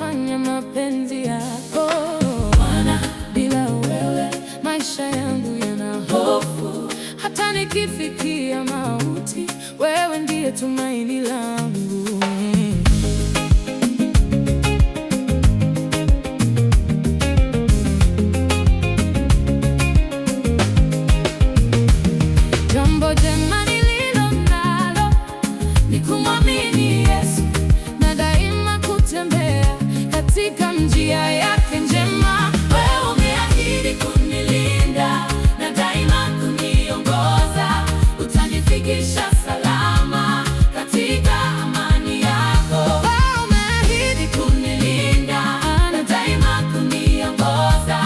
nitafanya mapenzi yako Bwana. Bila wewe maisha yangu yana hofu, hata nikifikia mauti, wewe ndiye tumaini langu. Jambo jema nililo nalo ni kumwamini Yesu na daima kutembea katika njia yake njema. Wewe umeahidi kunilinda na daima kuniongoza, utanifikisha salama katika amani yako. Wewe umeahidi kunilinda na daima kuniongoza,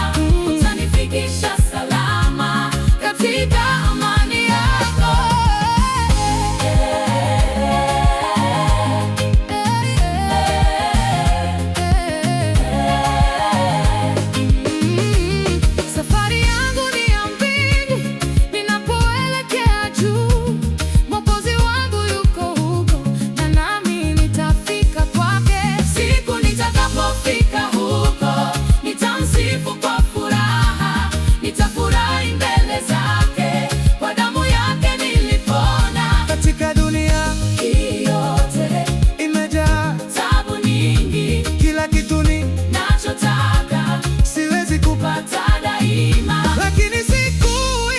utanifikisha salama katika amani yako. Safari yangu ni ya mbingu, ninapoelekea juu. Mwokozi wangu yuko huko, na nami nitafika kwake. Siku nitakapofika huko, nitamsifu kwa furaha, nitafurahi mbele zake. Kwa damu yake nilipona. Katika dunia Hii yote imejaa tabu nyingi, kila kitu nachotaka siwezi kupata, pata daima. lakini siku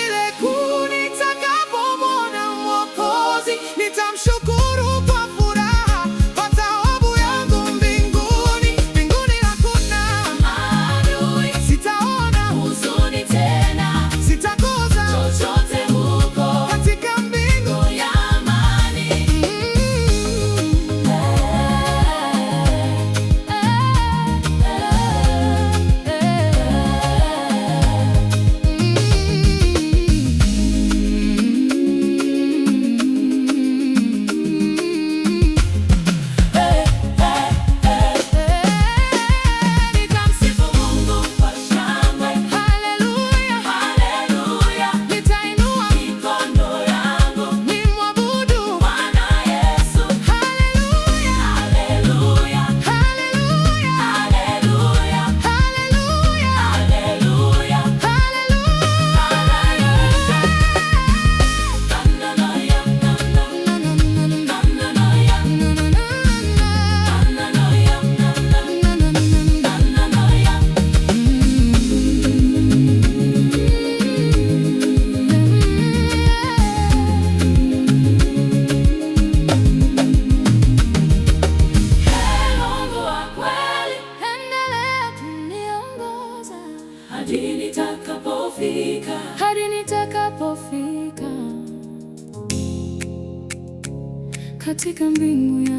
ile kuu nitakapomwona Mwokozi, nitamshukuru kwa furaha kwa taabu yangu mbinguni. Mbinguni hakuna Adui, sitaona, huzuni tena, sitakosa chochote huko katika mbingu. ya amani. Nitamsifu Mungu kwa shangwe, Haleluya, haleluya. nitainua Mikono yangu nimwabudu Bwana Yesu. Haleluya, Haleluya, haleluya, haleluya, haleluya, haleluya, Mungu wa kweli, endelea kuniongoza hadi nitakapofika katika mbingu ya